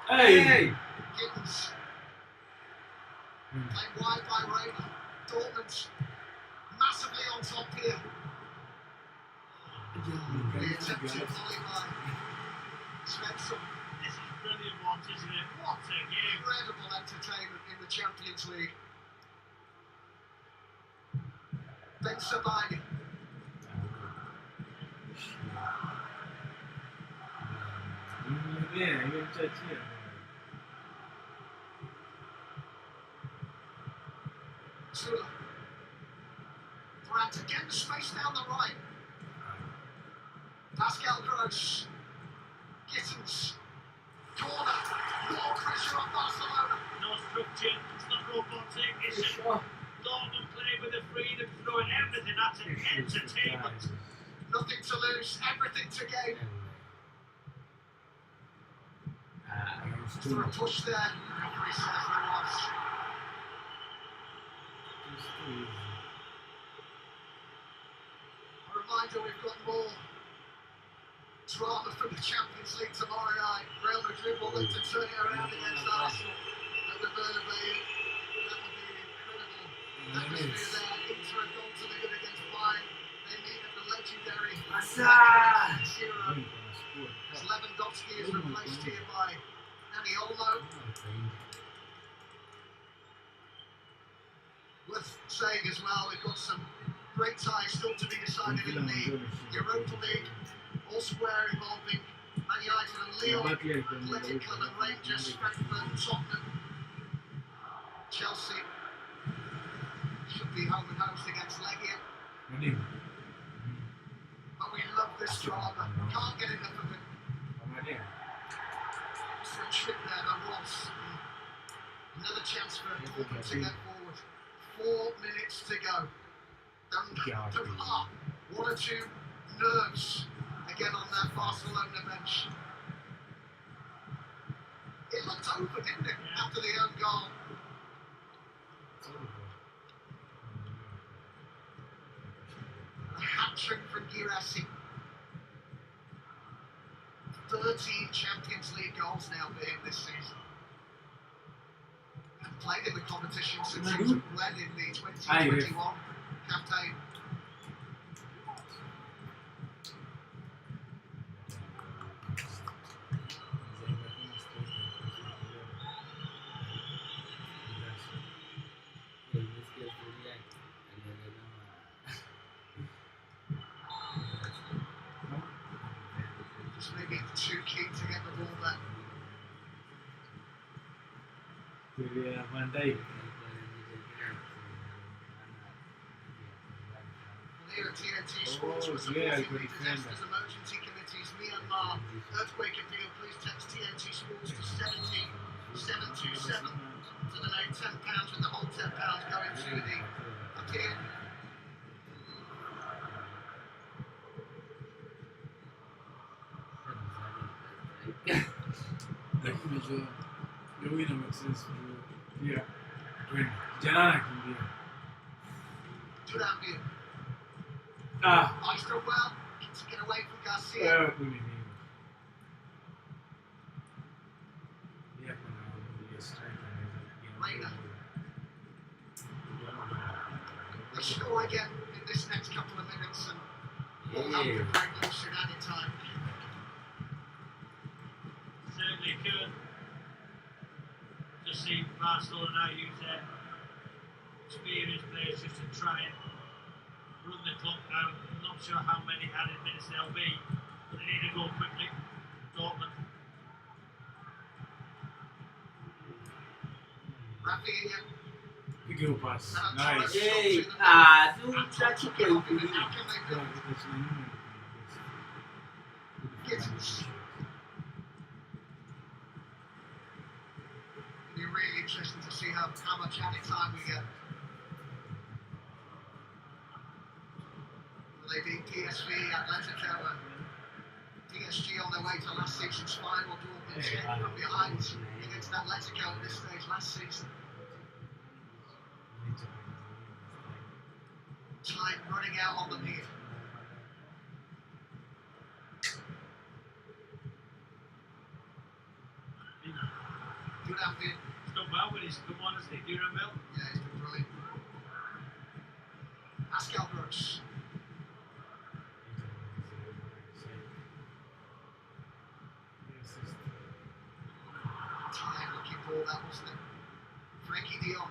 Hey. Gittins. Played wide by Reina. Dortmund massively on top here. The attempted volley by Svensson. This is brilliant watch, isn't it? What a game. Incredible entertainment in the Champions League. Ben Sabine. Yeah, you can touch here. Tula. Brandt again, the space down the right. Pascal Gross. Gittins. Corner. More pressure on Barcelona. No structure, it's not robotic, it's just Dortmund play with the freedom, throwing everything at it, entertainment. Nothing to lose, everything to gain. Is there a push there? Referee says there was. A reminder, we've got more drama from the Champions League tomorrow night. Real Madrid will look to turn it around against Arsenal at the Bernabeu. That will be an incredible atmosphere there. Inter have gone to the good against Bayern. They meet at the legendary San Siro. As Lewandowski is replaced here by Dani Olmo. Worth saying as well, we've got some great ties still to be decided in the Europa League. All square involving Man United and Lyon, Athletic Club and Rangers, Frankfurt, Tottenham, Chelsea. Should be home and host against Legia. But we love this drama. Can't get enough of it. For a trip there, there was another chance for Dortmund to get forward. 4 minutes to go. One or two nerves again on that Barcelona bench. It looked over, didn't it, after the own goal? A hat-trick from Girassi. 13 Champions League goals now for him this season. And played in the competition since he was led in the 2021 campaign. Just maybe too keen to get the ball back. Van Dijk. Here at TNT Sports was supporting the Disasters Emergency Committee's Myanmar earthquake appeal. Please text TNT Sports to 70727 to donate £10 with the whole £10 going to the appeal. Lakini jo ina make sense jo yeah when jana nakimbia To that view. ah Still well, to get away from Garcia. wewe kuni nini yeah kuna strike Reina. They score again in this next couple of minutes and we'll have to break loose at any time. Certainly could. Just see Barcelona now use their experienced players just to try and run the clock down. I'm not sure how many added minutes there'll be, but they need to go quickly. Dortmund. Rafinha. big go pass Torres nice stops in the Aduh, middle. tak How cukup can ini. they build? Gittins. It'll be really interesting to see how much added time we get. Will they beat PSV, Atletico, and PSG on their way to last season's final? Dortmund came from behind against Atletico at this stage last season. Time running out on them here. Good outfit. He's done well with his come on, hasn't he? Duramel. Yeah, he's been brilliant. Pascal Gross. Time looking ball that, wasn't it? Frankie de Jong.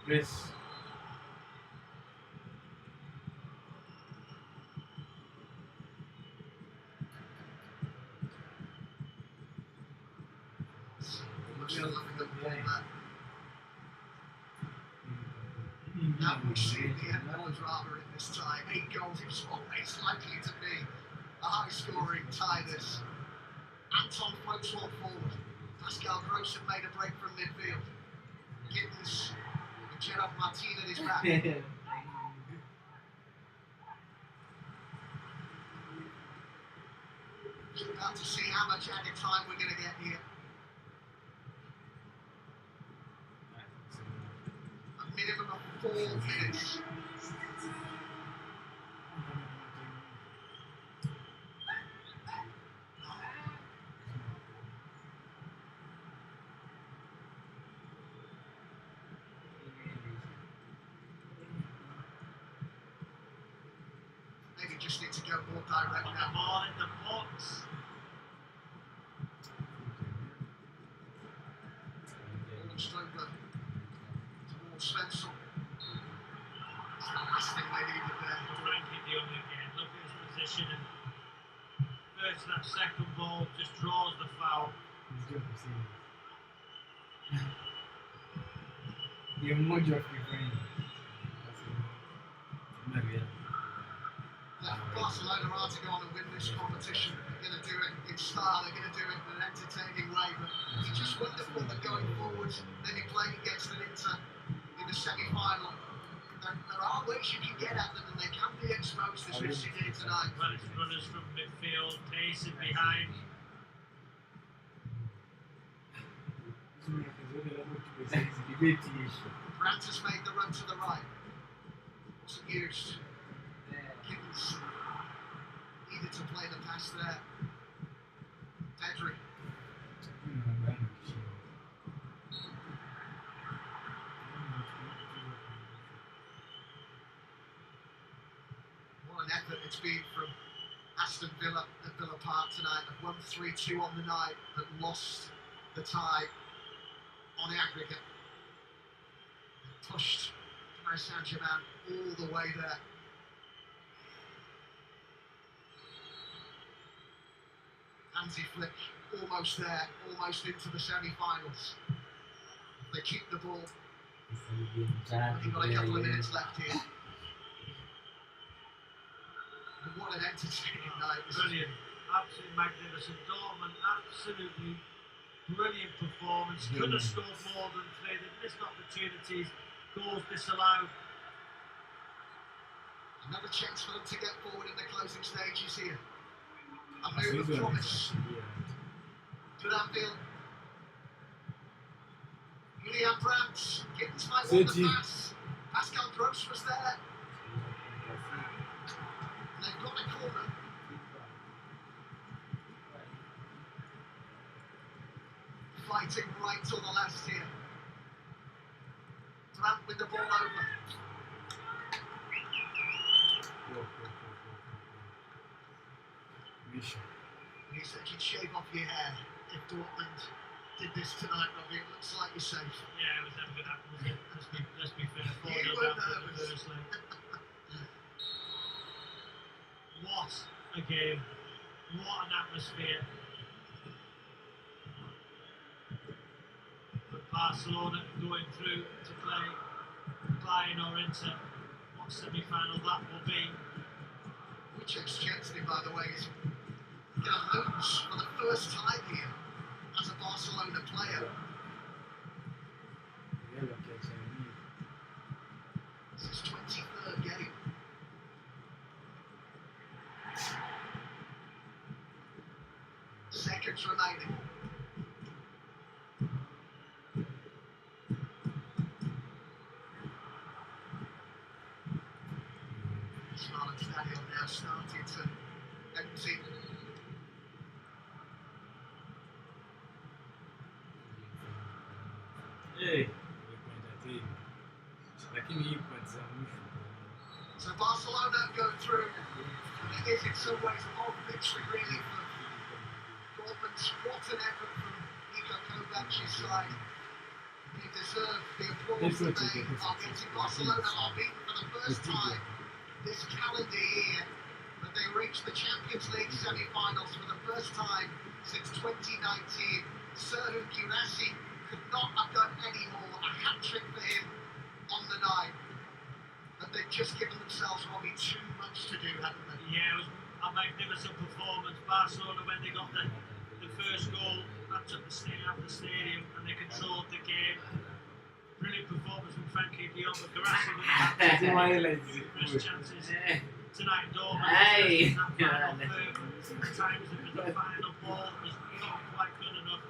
yes much for loving the ball there. Now we see the end of the drama in this tie. 8 goals, it was always likely to be a high-scoring tie this. Anton floats one forward. Pascal Gross had made a break from midfield. Gittins with Gerard Martin at his back. Just about to see how much added time we're going to get here. A minimum of 4 minutes. Maybe just need to go more direct now. Ball in the box. Almost over towards Svensson. It's the last thing they needed there. Frankie de Jong again. Look at his position and first that second ball just draws the foul. He mmoja wa kifanya. Barcelona are to go on and win this competition. They're going to do it in style, they're going to do it in an entertaining way, but it's just wonderful that going forwards, they'll be playing against an Inter in the semi-final. There are ways you can get at them and they can be exposed as we've seen here tonight. Well, it's runners from midfield, pacing behind. Brandt has made the run to the right. Wasn't used. Gittins needed to play the pass there. Pedri. What an effort it's been from Aston Villa at Villa Park tonight. They've won 3-2 on the night, but lost the tie on aggregate. They pushed Paris Saint-Germain all the way there. Hansi Flick almost there, almost into the semi-finals. They keep the ball. We've got a couple of minutes left here. And what an entertaining night. Brilliant, absolutely magnificent. Dortmund, absolutely brilliant performance. Could have scored more than 3. They missed opportunities. Goals disallowed. Another chance for them to get forward in the closing stages here. A move of promise. To Anfield. Julian Brandt. Gittins might want the pass. Pascal Gross was there. And they've got a corner. Fighting right till the last here. Brandt with the ball over. He said you'd shave off your hair if Dortmund did this tonight, Robbie. It looks like you're safe. Yeah, it was never going to happen, was it? Let's be fair. You 4-0 were down for the nervous. first leg. What a game. What an atmosphere. But Barcelona going through to play Bayern or Inter. What semi-final that will be. Wojciech Szczęsny, by the way, is going to lose for the first time here as a Barcelona player. It's his 23rd game. Seconds remaining. Scarlet Stadium now starting to empty. So Barcelona go through. It is in some ways a whole victory really for Dortmund. What an effort from Niko Kovac's side. They deserve the applause that they are getting. Barcelona are beaten for the first time this calendar year, but they reached the Champions League semi-finals for the first time since 2019. Serhou Guirassy could not have done any more. A hat-trick for him on the night. And they've just given themselves probably too much to do, haven't they? Yeah, it was a magnificent performance. Barcelona, when they got the first goal, that took the sting out of the stadium and they controlled the game. Brilliant performance from Frankie de Jong, but Guirassy with the chances tonight in Dortmund. Hey. At times it was the final ball was not quite good enough.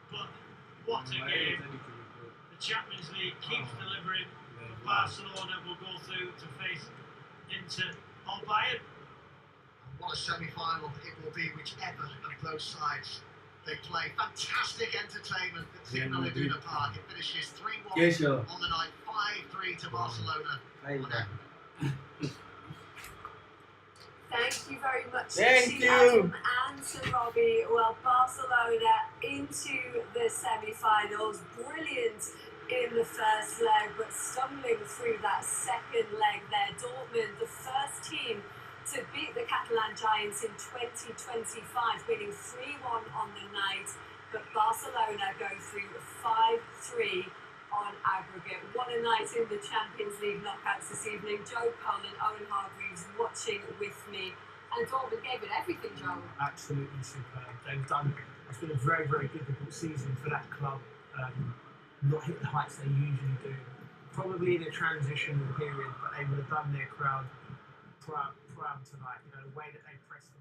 But what a game. The Champions League keeps delivering. Barcelona will go through to face Inter or Bayern. What a semi-final it will be, whichever of those sides they play. Fantastic entertainment at Signal Iduna Park. It finishes 3-1 on the night, 5-3 to Barcelona. Thank you very much Thank to you. Adam and to Robbie. Well, Barcelona into the semi-finals. Brilliant in the first leg, but stumbling through that second leg there. Dortmund, the first team to beat the Catalan Giants in 2025, winning 3-1 on the night, but Barcelona go through 5-3 on aggregate. What a night in the Champions League knockouts this evening. Joe Cole and Owen Hargreaves watching with me, and Dortmund gave it everything, Joe. Absolutely superb. They've done, it's been a very, very difficult season for that club. Not hit the heights they usually do. Probably in a transitional period, but they would have done their crowd proud tonight. You know, the way that they pressed the